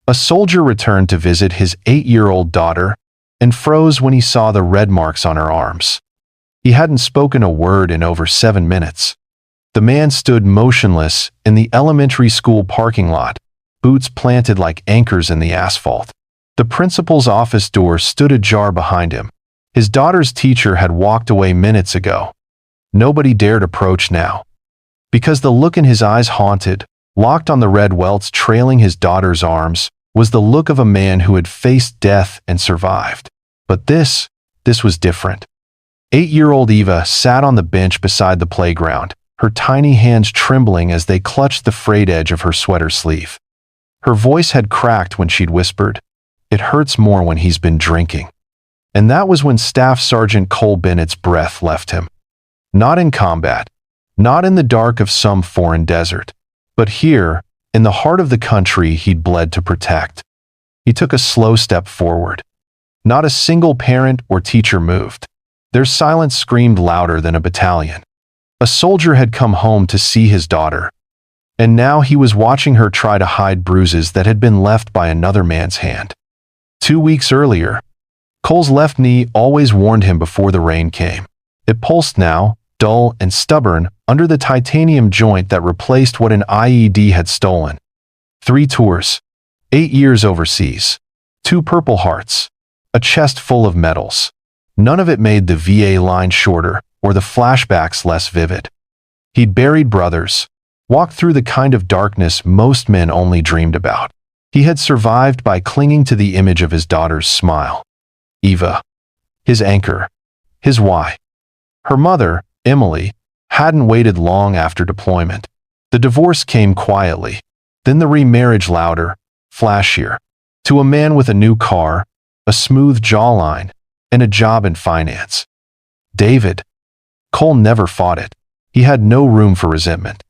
A soldier returned to visit his 8-year-old daughter and froze when he saw the red marks on her arms. He hadn't spoken a word in over 7 minutes. The man stood motionless in the elementary school parking lot, boots planted like anchors in the asphalt. The principal's office door stood ajar behind him. His daughter's teacher had walked away minutes ago. Nobody dared approach now, because the look in his eyes haunted, locked on the red welts trailing his daughter's arms, was the look of a man who had faced death and survived. But this was different. 8-year-old Eva sat on the bench beside the playground, her tiny hands trembling as they clutched the frayed edge of her sweater sleeve. Her voice had cracked when she'd whispered, "It hurts more when he's been drinking." And that was when Staff Sergeant Cole Bennett's breath left him. Not in combat, not in the dark of some foreign desert, but here, in the heart of the country he'd bled to protect. He took a slow step forward. Not a single parent or teacher moved. Their silence screamed louder than a battalion. A soldier had come home to see his daughter, and now he was watching her try to hide bruises that had been left by another man's hand. 2 weeks earlier, Cole's left knee always warned him before the rain came. It pulsed now, dull and stubborn, under the titanium joint that replaced what an IED had stolen. 3 tours, 8 years overseas, 2 Purple Hearts, a chest full of medals. None of it made the VA line shorter or the flashbacks less vivid. He'd buried brothers, walked through the kind of darkness most men only dreamed about. He had survived by clinging to the image of his daughter's smile. Eva, his anchor, his why. Her mother, Emily, hadn't waited long after deployment. The divorce came quietly, then the remarriage louder, flashier, to a man with a new car, a smooth jawline, and a job in finance. David. Cole never fought it. He had no room for resentment.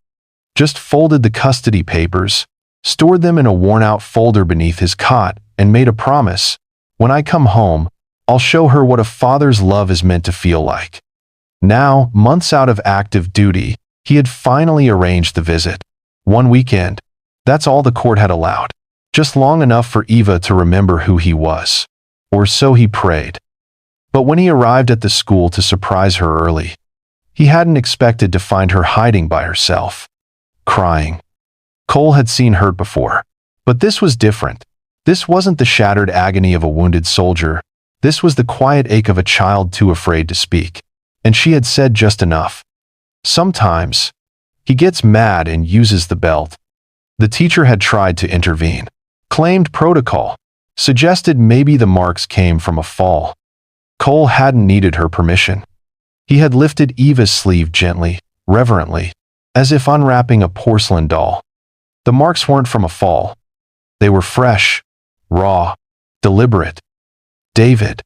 Just folded the custody papers, stored them in a worn-out folder beneath his cot, and made a promise. When I come home, I'll show her what a father's love is meant to feel like. Now, months out of active duty, he had finally arranged the visit. 1 weekend. That's all the court had allowed. Just long enough for Eva to remember who he was. Or so he prayed. But when he arrived at the school to surprise her early, he hadn't expected to find her hiding by herself, crying. Cole had seen hurt before, but this was different. This wasn't the shattered agony of a wounded soldier. This was the quiet ache of a child too afraid to speak. And she had said just enough. Sometimes, he gets mad and uses the belt. The teacher had tried to intervene, claimed protocol, suggested maybe the marks came from a fall. Cole hadn't needed her permission. He had lifted Eva's sleeve gently, reverently, as if unwrapping a porcelain doll. The marks weren't from a fall. They were fresh, raw, deliberate. David,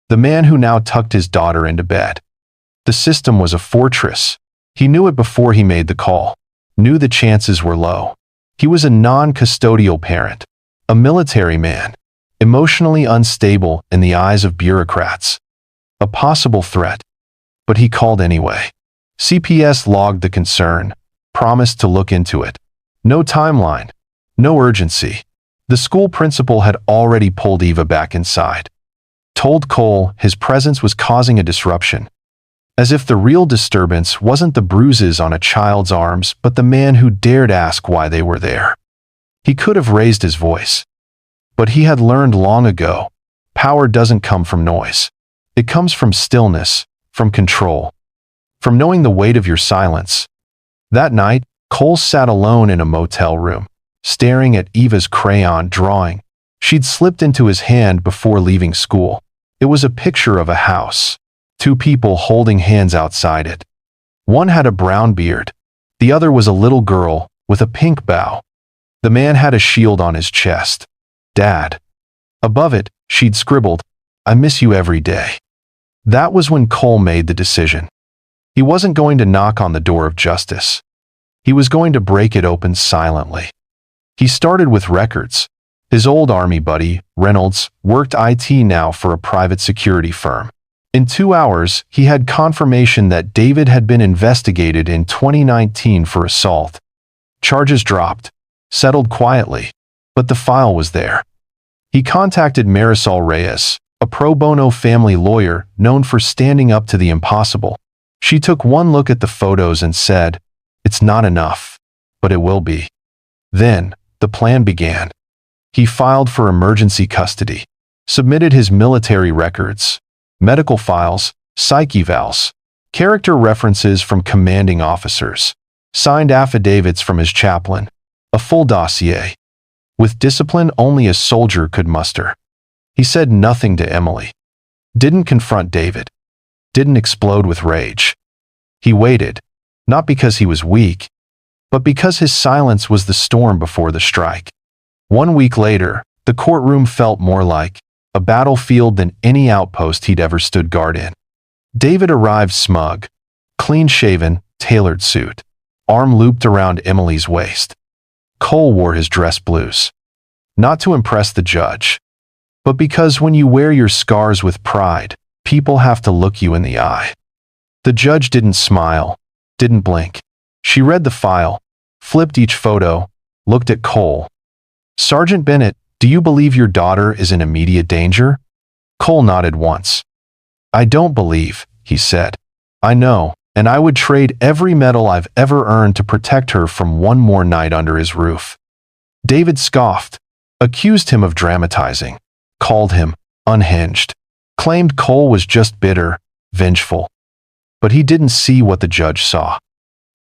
the man who now tucked his daughter into bed. The system was a fortress. He knew it before he made the call, knew the chances were low. He was a non-custodial parent, a military man, emotionally unstable in the eyes of bureaucrats. A possible threat. But he called anyway. CPS logged the concern, promised to look into it. No timeline, no urgency. The school principal had already pulled Eva back inside. Told Cole his presence was causing a disruption. As if the real disturbance wasn't the bruises on a child's arms, but the man who dared ask why they were there. He could have raised his voice. But he had learned long ago, power doesn't come from noise. It comes from stillness, from control, from knowing the weight of your silence. That night, Cole sat alone in a motel room, staring at Eva's crayon drawing. She'd slipped into his hand before leaving school. It was a picture of a house. 2 people holding hands outside it. One had a brown beard. The other was a little girl with a pink bow. The man had a shield on his chest. Dad. Above it, she'd scribbled, "I miss you every day." That was when Cole made the decision. He wasn't going to knock on the door of justice. He was going to break it open silently. He started with records. His old army buddy, Reynolds, worked IT now for a private security firm. In 2 hours, he had confirmation that David had been investigated in 2019 for assault. Charges dropped, settled quietly. But the file was there. He contacted Marisol Reyes, a pro bono family lawyer known for standing up to the impossible. She took one look at the photos and said, "It's not enough, but it will be." Then, the plan began. He filed for emergency custody, submitted his military records, medical files, psych evals, character references from commanding officers, signed affidavits from his chaplain, a full dossier, with discipline only a soldier could muster. He said nothing to Emily, didn't confront David, didn't explode with rage. He waited, not because he was weak, but because his silence was the storm before the strike. 1 week later, the courtroom felt more like a battlefield than any outpost he'd ever stood guard in. David arrived smug, clean-shaven, tailored suit, arm looped around Emily's waist. Cole wore his dress blues, not to impress the judge, but because when you wear your scars with pride, people have to look you in the eye. The judge didn't smile, didn't blink. She read the file, flipped each photo, looked at Cole. "Sergeant Bennett, do you believe your daughter is in immediate danger?" Cole nodded once. "I don't believe," he said. "I know, and I would trade every medal I've ever earned to protect her from one more night under his roof." David scoffed, accused him of dramatizing, called him unhinged, claimed Cole was just bitter, vengeful. But he didn't see what the judge saw.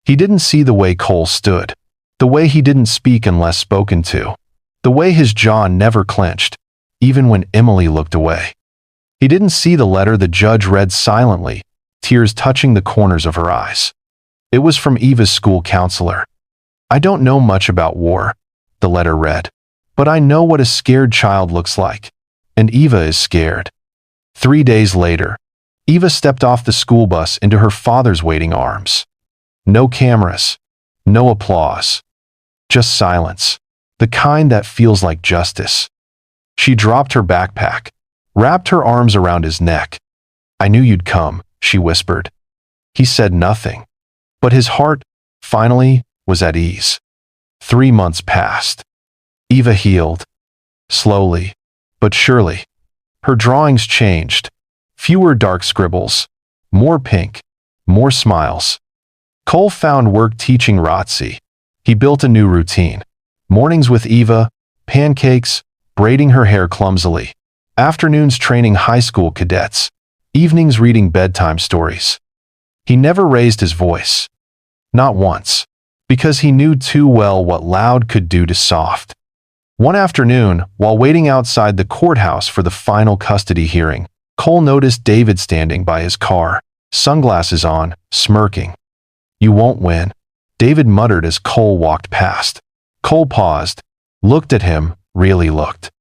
He didn't see the way Cole stood, the way he didn't speak unless spoken to, the way his jaw never clenched, even when Emily looked away. He didn't see the letter the judge read silently, tears touching the corners of her eyes. It was from Eva's school counselor. "I don't know much about war," the letter read, "but I know what a scared child looks like, and Eva is scared." 3 days later, Eva stepped off the school bus into her father's waiting arms. No cameras, no applause, just silence, the kind that feels like justice. She dropped her backpack, wrapped her arms around his neck. "I knew you'd come," she whispered. He said nothing, but his heart, finally, was at ease. 3 months passed. Eva healed, slowly, but surely. Her drawings changed. Fewer dark scribbles, more pink, more smiles. Cole found work teaching ROTC. He built a new routine. Mornings with Eva, pancakes, braiding her hair clumsily. Afternoons training high school cadets. Evenings reading bedtime stories. He never raised his voice. Not once. Because he knew too well what loud could do to soft. One afternoon, while waiting outside the courthouse for the final custody hearing, Cole noticed David standing by his car, sunglasses on, smirking. "You won't win," David muttered as Cole walked past. Cole paused, looked at him, really looked,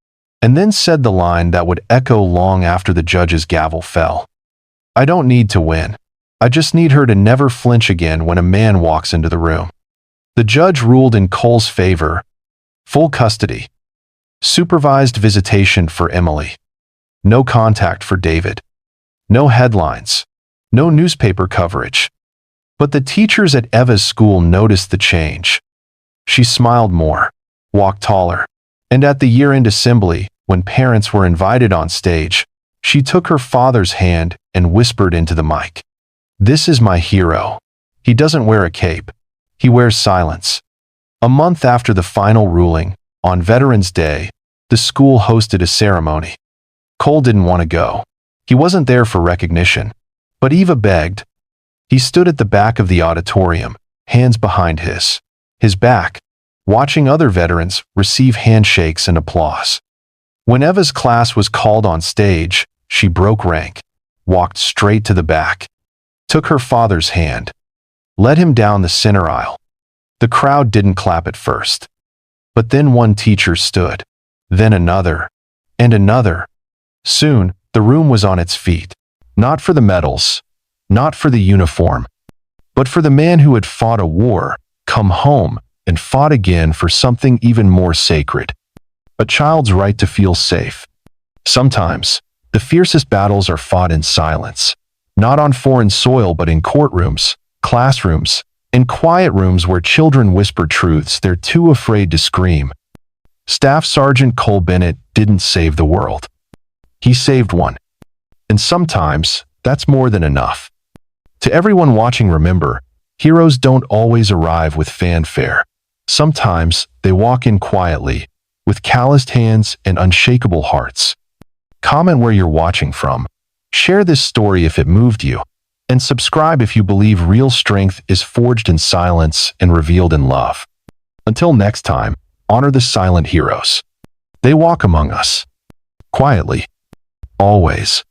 and then said the line that would echo long after the judge's gavel fell. "I don't need to win. I just need her to never flinch again when a man walks into the room." The judge ruled in Cole's favor. Full custody. Supervised visitation for Emily. No contact for David. No headlines. No newspaper coverage. But the teachers at Eva's school noticed the change. She smiled more, walked taller, and at the year-end assembly, when parents were invited on stage, she took her father's hand and whispered into the mic, "This is my hero. He doesn't wear a cape. He wears silence." A month after the final ruling, on Veterans Day, the school hosted a ceremony. Cole didn't want to go. He wasn't there for recognition. But Eva begged. He stood at the back of the auditorium, hands behind his back, watching other veterans receive handshakes and applause. When Eva's class was called on stage, she broke rank, walked straight to the back, took her father's hand, led him down the center aisle. The crowd didn't clap at first. But then one teacher stood, then another, and another. Soon, the room was on its feet, not for the medals, not for the uniform, but for the man who had fought a war, come home, and fought again for something even more sacred, a child's right to feel safe. Sometimes, the fiercest battles are fought in silence, not on foreign soil but in courtrooms, classrooms, in quiet rooms where children whisper truths they're too afraid to scream. Staff Sergeant Cole Bennett didn't save the world. He saved one. And sometimes, that's more than enough. To everyone watching, remember, heroes don't always arrive with fanfare. Sometimes, they walk in quietly, with calloused hands and unshakable hearts. Comment where you're watching from. Share this story if it moved you. And subscribe if you believe real strength is forged in silence and revealed in love. Until next time, honor the silent heroes. They walk among us. Quietly. Always.